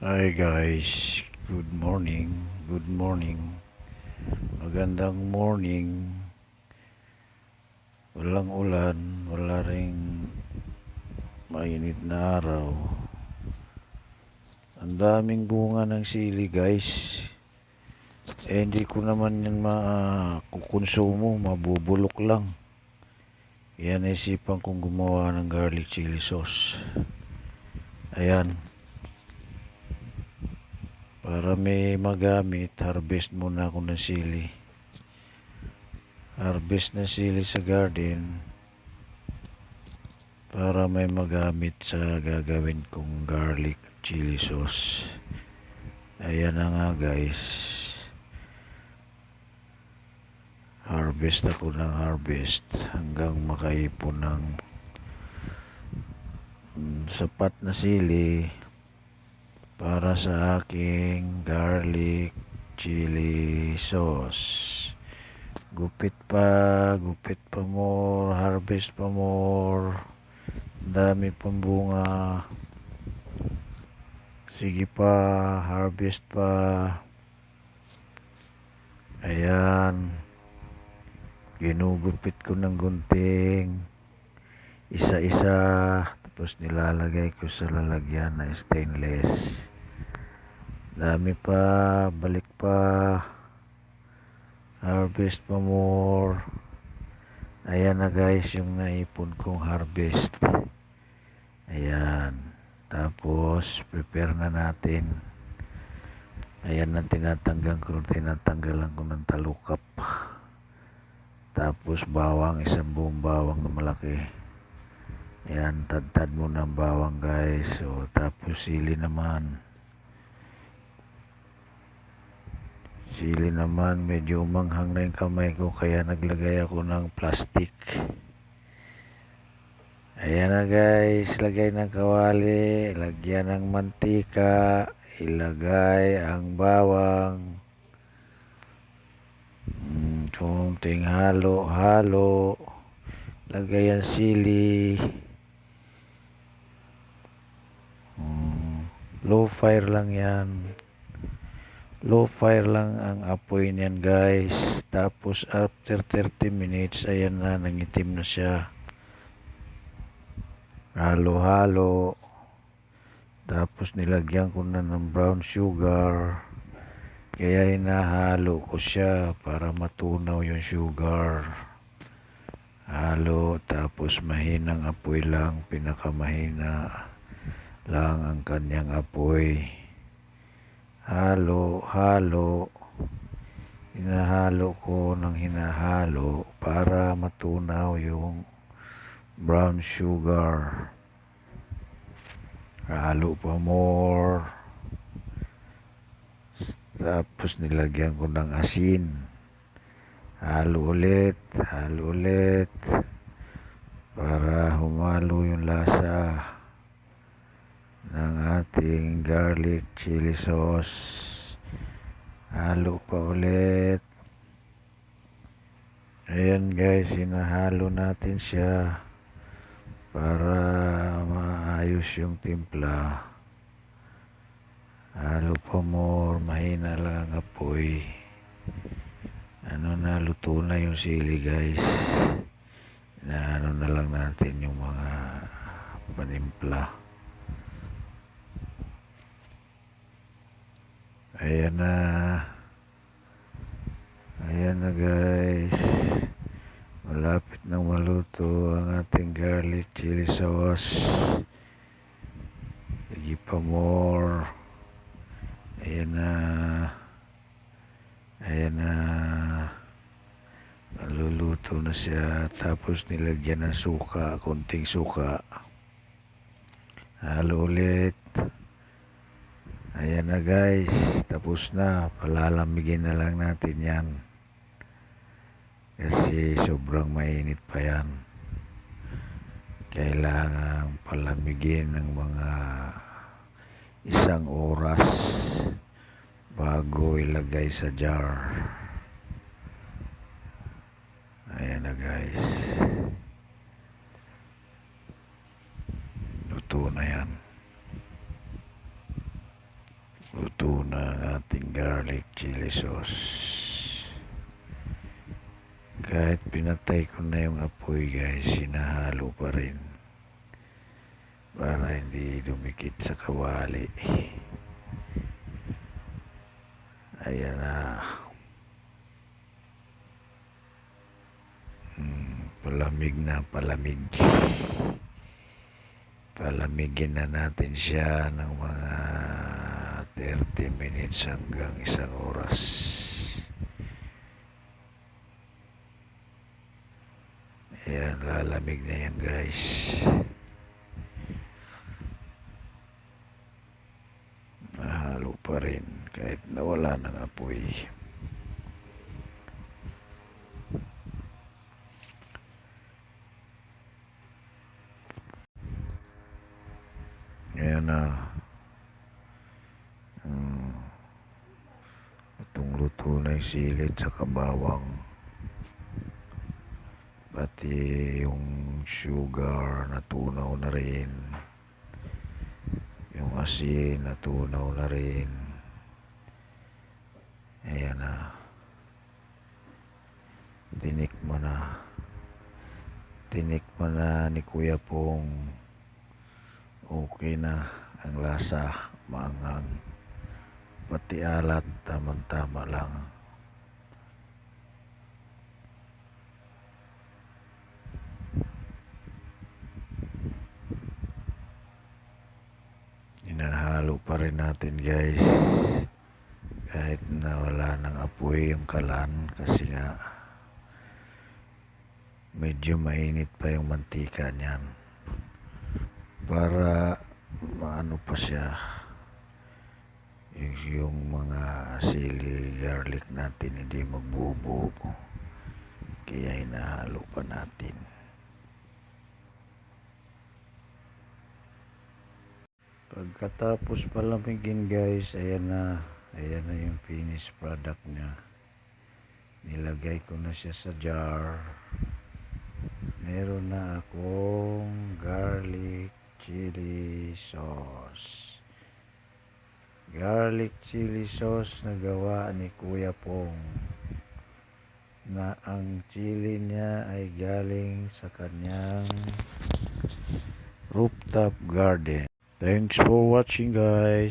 Hi guys, good morning, good morning, magandang morning, walang ulan, wala ring mainit na araw. Ang daming bunga ng sili guys, hindi ko naman yan makukonsumo, mabubulok lang. Yan naisipan kong gumawa ng garlic chili sauce. Ayan, para may magamit, harvest muna ako ng sili. Harvest na sili sa garden para may magamit sa gagawin kong garlic chili sauce. Ayan na nga guys. Harvest ako ng harvest hanggang makaipon ng sapat na sili para sa aking garlic chili sauce. Gupit pa more, harvest pa more. Dami pang bunga. Sige pa, harvest pa. Ayan. Ginugupit ko ng gunting. Isa-isa. Tapos nilalagay ko sa lalagyan na stainless. Dami pa, balik pa. Harvest pa more. Ayan na guys yung naipon kong harvest. Ayan. Tapos prepare na natin. Ayan na tinatanggalan ko ng talukap. Tapos bawang, isang buong bawang na malaki. Ayan, tad mo ng bawang guys. So, tapos sili naman. Sili naman, medyo umanghang na yung kamay ko kaya naglagay ako ng plastic. Ayan na guys, lagay ng kawali, lagyan ng mantika, ilagay ang bawang. Kunting halo, lagay ang sili. Low fire lang yan. Low fire lang ang apoy niyan guys. Tapos after 30 minutes, ayan na, nangitim na siya. Halo-halo. Tapos nilagyan ko na ng brown sugar. Kaya hinahalo ko siya para matunaw yung sugar. Halo, tapos mahinang apoy lang, pinakamahina lang ang kanyang apoy. Halo. Hinahalo ko ng hinahalo para matunaw yung brown sugar. Halo pa more. Tapos nilagyan ko ng asin. Halo ulit para humalo yung lasa ng ating garlic chili sauce. Halo pa ulit. Ayan guys, hinahalo natin siya para maayos yung timpla. Halo pa more, mahina lang ang apoy. Luto na yung sili guys. Na na lang natin yung mga panimpla. Ayan na guys. Malapit nang maluto ang ating garlic chili sauce. Sige pa more. Ayan na. Maluluto na siya. Tapos nilagyan ng suka, konting suka. Halo ulit. Ayan na guys, tapos na. Palalamigin na lang natin yan. Kasi sobrang mainit pa yan. Kailangan palamigin ng mga 1 oras bago ilagay sa jar. Ayan na guys. Luto na yan. Luto na ang ating garlic chili sauce. Kahit pinatay ko na yung apoy guys, sinahalo pa rin para hindi dumikit sa kawali. Ayan na. Palamig na palamig. Palamigin na natin siya ng mga 30 minutes hanggang 1 oras. Ayan, lalamig na yan guys. Nahalo pa rin kahit nawala ng apoy. Ayan na. Lutong-luto na yung sili at bawang. Pati yung sugar natunaw na rin. Yung asin natunaw na rin. Ayan na. Tinikman na ni Kuya Pong. Okay na ang lasa, maanghang, pati alat, tamang-tama lang. Inahalo pa rin natin guys, kahit na wala ng apoy yung kalan kasi nga medyo mainit pa yung mantika niyan. Para maano pa siya yung mga sili garlic natin hindi magbubuo, kaya hinahalo pa natin. Pagkatapos palamigin guys, ayan na yung finished product niya. Nilagay ko na siya sa jar. Meron na akong garlic chili sauce. Garlic chili sauce na gawa ni Kuya Pong, na ang chili niya ay galing sa kanyang rooftop garden. Thanks for watching guys.